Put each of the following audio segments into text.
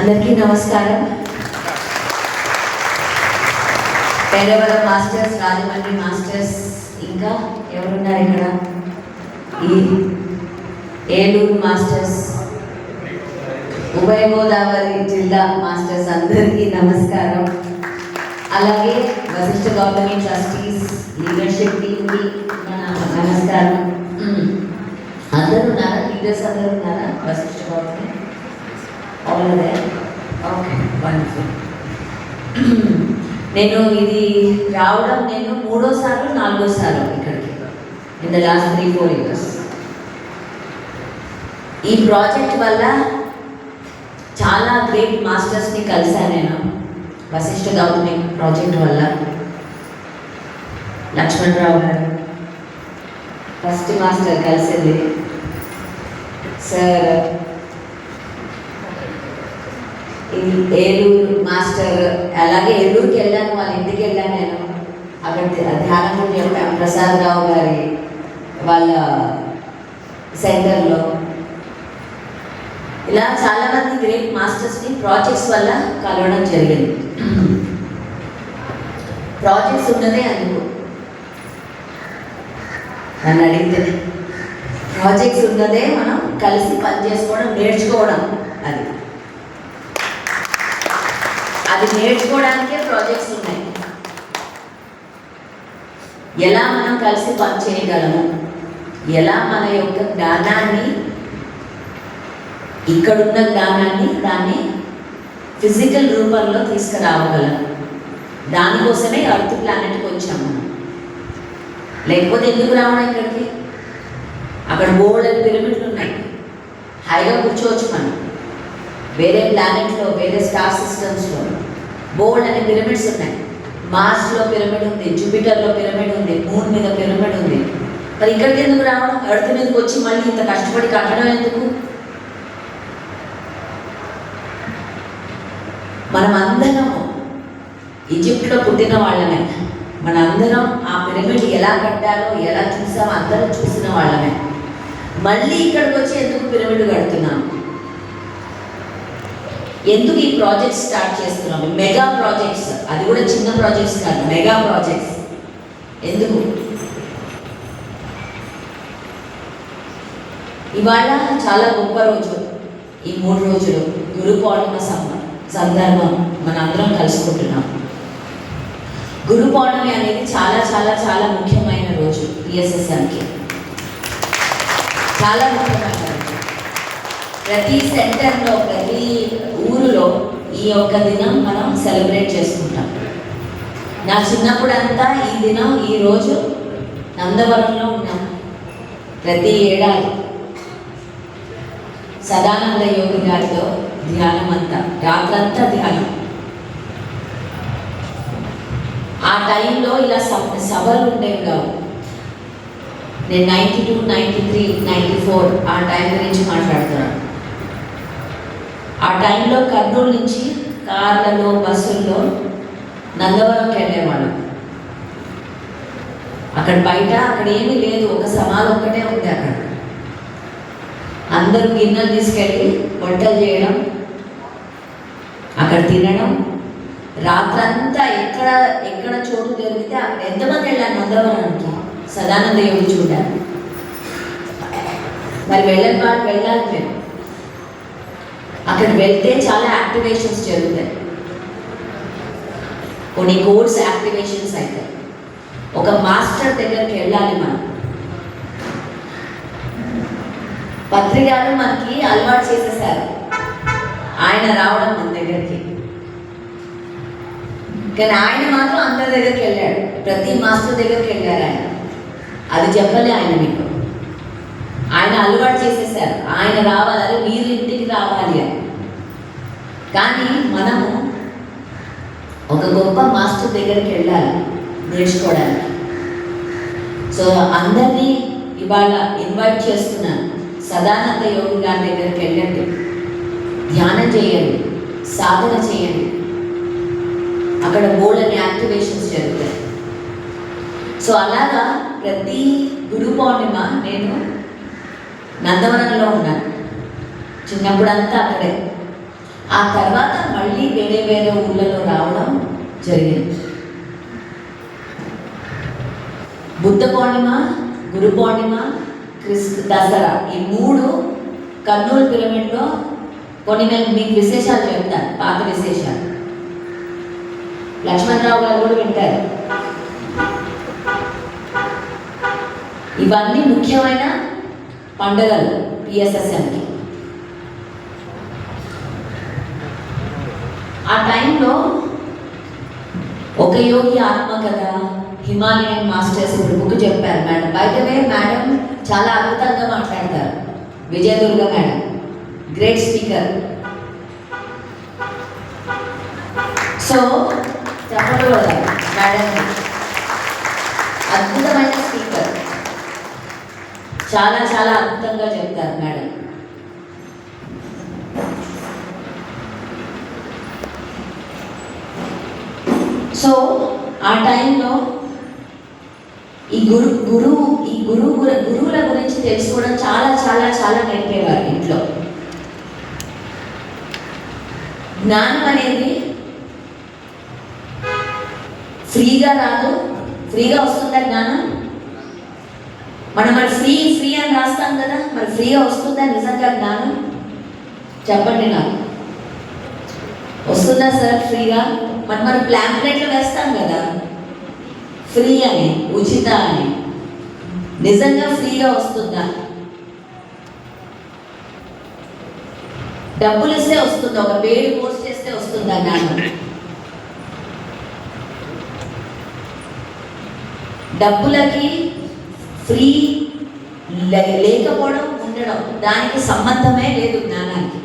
అందరికీ నమస్కారం. Peravaram masters, Rajahmundry masters, ఇంకా ఎవరున్నారు ఇక్కడ, ఈ ఏలూరు మాస్టర్స్, ఉభయ గోదావరి జిల్లా మాస్టర్స్ అందరికీ నమస్కారం. అలాగే వశిష్ఠ గౌతమి ట్రస్టీస్ లీడర్షిప్ టీమ్కి నమస్కారం. అందరూ ఉన్నారా? లీడర్స్ అందరూ ఉన్నారా? వశిష్ఠ గౌతమి అవునదే. Okay, wonderful. నేను ఇది రావడం నేను 3వ సారి 4వ సారి ఇక్కడికి ఇన్ ద లాస్ట్ 3-4 years. ఈ ప్రాజెక్ట్ వల్ల చాలా గ్రేట్ మాస్టర్స్ని కలిశాను నేను. వశిష్ఠ గౌతమి ప్రాజెక్ట్ వల్ల లక్ష్మణరావు గారు ఫస్ట్ మాస్టర్ కలిసింది సార్. ఏలూరు మాస్టర్, అలాగే ఏలూరుకి వెళ్ళాను, వాళ్ళ ఇంటికి వెళ్ళాను నేను. అక్కడ ధ్యానం కూడా చెప్పాను ప్రసాద్ రావు గారి వాళ్ళ సెంటర్లో. ఇలా చాలామంది గ్రేట్ మాస్టర్స్ని ప్రాజెక్ట్స్ వల్ల కలవడం జరిగింది. ప్రాజెక్ట్స్ ఉన్నదే అందుకు నన్ను అడిగితే, ప్రాజెక్ట్స్ ఉన్నదే మనం కలిసి పనిచేసుకోవడం, నేర్చుకోవడం. అది నేర్చుకోవడానికే ప్రాజెక్ట్స్ ఉన్నాయి. ఎలా మనం కలిసి పని చేయగలము, ఎలా మన యొక్క జ్ఞానాన్ని, ఇక్కడున్న జ్ఞానాన్ని దాన్ని ఫిజికల్ రూపంలో తీసుకురావగలం. దానికోసమే ఎర్త్ ప్లానెట్కి వచ్చాము మనం. లేకపోతే ఎందుకు రావడం ఇక్కడికి? అక్కడ బోల్డ్ పిరమిడ్లు ఉన్నాయి, హాయిగా కూర్చోవచ్చు మనం. వేరే ప్లానెట్లో, వేరే స్టార్ సిస్టమ్స్లో బోల్డ్ అనే పిరమిడ్స్ ఉన్నాయి. మార్స్లో పిరమిడ్ ఉంది, జూపిటర్లో పిరమిడ్ ఉంది, మూన్ మీద పిరమిడ్ ఉంది. మరి ఇక్కడికి ఎందుకు రావడం? ఎర్త్ మీదకి వచ్చి మళ్ళీ ఇంత కష్టపడి కట్టడం ఎందుకు? మనం అందరము ఈజిప్ట్లో పుట్టిన వాళ్ళమే. మన అందరం ఆ పిరమిడ్ ఎలా కట్టాలో, ఎలా చూసామో అందరం చూసిన వాళ్ళమే. మళ్ళీ ఇక్కడికి వచ్చి ఎందుకు పిరమిడ్ కడుతున్నాం? ఎందుకు ఈ ప్రాజెక్ట్స్ స్టార్ట్ చేస్తున్నాము? మెగా ప్రాజెక్ట్స్, అది కూడా చిన్న ప్రాజెక్ట్స్ కాదు, మెగా ప్రాజెక్ట్స్. ఎందుకు? ఇవాళ చాలా గొప్ప రోజు. ఈ 3 రోజులు గురు పౌర్ణిమ సందర్భం మన అందరం కలుసుకుంటున్నాం. గురు పౌర్ణమి అనేది చాలా చాలా చాలా ముఖ్యమైన రోజు పిఎస్ఎస్ఎంకి. చాలా ముఖ్యమైన రోజు. ప్రతి సెంటర్లో, ప్రతి ఊరిలో ఈ యొక్క దినం మనం సెలబ్రేట్ చేసుకుంటాం. నా చిన్నప్పుడంతా ఈ దినం, ఈ రోజు నందవరంలో ఉన్నాం. ప్రతి ఏడాది సదానంద యోగి గారితో ధ్యానం అంతా, రాత్రంతా ధ్యానం. ఆ టైంలో ఇలా సభలు ఉండేవి కావు. నేను 92, 93, 94 ఆ టైం గురించి మాట్లాడుతున్నాను. ఆ టైంలో కర్నూలు నుంచి కార్లలో, బస్సుల్లో నందవరంకి వెళ్ళేవాళ్ళం. అక్కడ బయట అక్కడ ఏమీ లేదు, ఒక సమాధి ఒక్కటే ఉంది అక్కడ. అందరూ గిన్నెలు తీసుకెళ్ళి వంటలు చేయడం, అక్కడ తినడం. రాత్రంతా ఎక్కడ ఎక్కడ చోటు దొరికితే అక్కడ. ఎంతమంది వెళ్ళాను నందవరానికి సదానంద యోగి చూడాలి. మరి వెళ్ళని వాళ్ళు వెళ్ళాలి. మేము అక్కడ వెళ్తే చాలా యాక్టివేషన్స్ జరుగుతాయి, కొన్ని కోర్స్ యాక్టివేషన్స్ అవుతాయి. ఒక మాస్టర్ దగ్గరికి వెళ్ళాలి మనం. పత్రికలు మనకి అలవాటు చేసేసారు ఆయన రావడం మన దగ్గరికి. కానీ ఆయన మాత్రం అందరి దగ్గరికి వెళ్ళాడు, ప్రతి మాస్టర్ దగ్గరికి వెళ్ళారు ఆయన. అది చెప్పలే ఆయన మీకు. ఆయన అలవాటు చేసేసారు, ఆయన రావాలి, మీరు ఇంటికి రావాలి అని. కానీ మనము ఒక గొప్ప మాస్టర్ దగ్గరికి వెళ్ళాలి నేర్చుకోవడానికి. సో అందరినీ ఇవాళ ఇన్వైట్ చేస్తున్నాను. సదానంద యోగి గారి దగ్గరికి వెళ్ళండి, ధ్యానం చేయండి, సాధన చేయండి. అక్కడ బోల్డని యాక్టివేషన్స్ జరుగుతాయి. సో అలాగా ప్రతి గురు పౌర్ణిమ నేను నందవరంలో ఉన్నాను. చిన్నప్పుడంతా అక్కడే. ఆ తర్వాత మళ్ళీ వేరే వేరే ఊళ్ళలో రావడం జరిగింది. బుద్ధ పౌర్ణిమ, గురు పౌర్ణిమ, దసరా, ఈ 3 కర్నూలు పిరమిడ్లో కొన్ని నేను మీకు విశేషాలు చెప్తాను, పాత విశేషాలు. లక్ష్మణరావు గారు కూడా వింటారు. ఇవన్నీ ముఖ్యమైన పండుగలు పిఎస్ఎస్ఎంకి. ఆ టైంలో ఒక యోగి ఆత్మకథ, హిమాలయన్ మాస్టర్స్ ఇప్పుడు బుక్ చెప్పారు మేడం. బయట మేడం చాలా అద్భుతంగా మాట్లాడతారు. Vijayadurga madam great speaker. So చెప్పకూడదు మేడం, అద్భుతమైన స్పీకర్, చాలా చాలా అద్భుతంగా చెప్తారు మేడం. సో ఆ టైంలో ఈ గురువుల గురించి తెలుసుకోవడం చాలా చాలా చాలా నేర్పేవారు ఇంట్లో. జ్ఞానం అనేది ఫ్రీగా రాదు. ఫ్రీగా వస్తుందా జ్ఞానం? మనం ఫ్రీ ఫ్రీ అని రాస్తాం కదా, మరి ఫ్రీగా వస్తుందా నిజంగా జ్ఞానం? చెప్పండి నాకు, వస్తుందా సార్ ఫ్రీగా? మనం ప్లాంప్లెట్లు వేస్తాం కదా ఫ్రీ అని, ఉచిత అని. నిజంగా ఫ్రీగా వస్తుందా? డబ్బులు ఇస్తే వస్తుందా? ఒక పేరు పోస్ట్ చేస్తే వస్తుందా జ్ఞానం? డబ్బులకి ఫ్రీ లేకపోవడం, ఉండడం, దానికి సంబంధమే లేదు జ్ఞానానికి.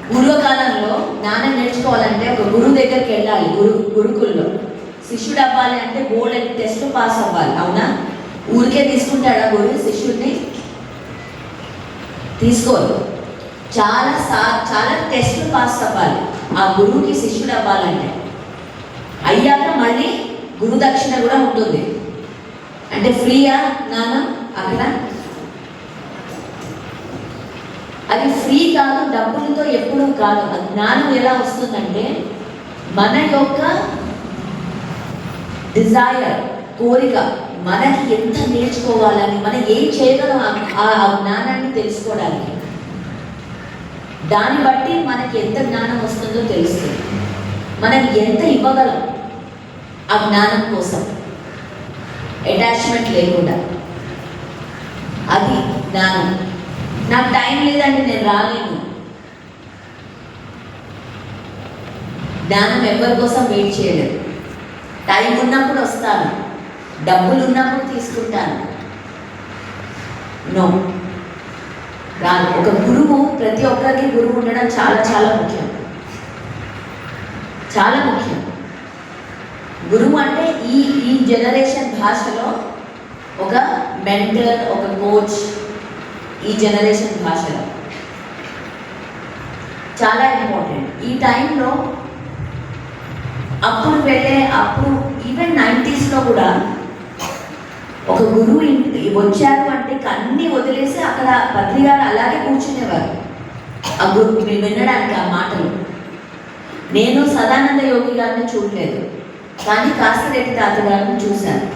పూర్వకాలంలో జ్ఞానం నేర్చుకోవాలంటే ఒక గురువు దగ్గరికి వెళ్ళాలి. గురుకుల్లో శిష్యుడు అవ్వాలి అంటే బోర్డు టెస్ట్ పాస్ అవ్వాలి. అవునా? ఊరికే తీసుకుంటాడా గురువు శిష్యుడిని? తీసుకోరు. చాలా టెస్ట్లు పాస్ అవ్వాలి ఆ గురువుకి శిష్యుడు అవ్వాలంటే. అయ్యాక మళ్ళీ గురు దక్షిణ కూడా ఉంటుంది. అంటే ఫ్రీయా జ్ఞానం అక్కడ? అది ఫ్రీ కాదు, డబ్బులతో ఎప్పుడూ కాదు. ఆ జ్ఞానం ఎలా వస్తుందంటే మన యొక్క డిజైర్, కోరిక, మనకి ఎంత నేర్చుకోవాలని, మనం ఏం చేయగలం ఆ జ్ఞానాన్ని తెలుసుకోవడానికి. దాన్ని బట్టి మనకి ఎంత జ్ఞానం వస్తుందో తెలుస్తుంది. మనం ఎంత ఇవ్వగలం ఆ జ్ఞానం కోసం, అటాచ్మెంట్ లేకుండా. అది జ్ఞానం. నాకు టైం లేదంటే నేను రాలేను. జ్ఞానం ఎవరి కోసం వెయిట్ చేయలేదు. టైం ఉన్నప్పుడు వస్తాను, డబ్బులు ఉన్నప్పుడు తీసుకుంటాను. నో, రాను. ఒక గురువు, ప్రతి ఒక్కరికి గురువు ఉండడం చాలా చాలా ముఖ్యం, చాలా ముఖ్యం. గురువు అంటే ఈ జనరేషన్ భాషలో ఒక మెంటర్, ఒక కోచ్. ఈ జనరేషన్ భాషలో చాలా ఇంపార్టెంట్. ఈ టైంలో అప్పుడు ఈవెన్ 90s కూడా ఒక గురువు వచ్చారు అంటే అన్నీ వదిలేసి అక్కడ పత్రి గారు అలాగే కూర్చునేవారు ఆ గురువు వినడానికి, ఆ మాటలు. నేను సదానంద యోగి గారిని చూడలేదు, కానీ కాశీరెడ్డి తాత గారిని చూశాను.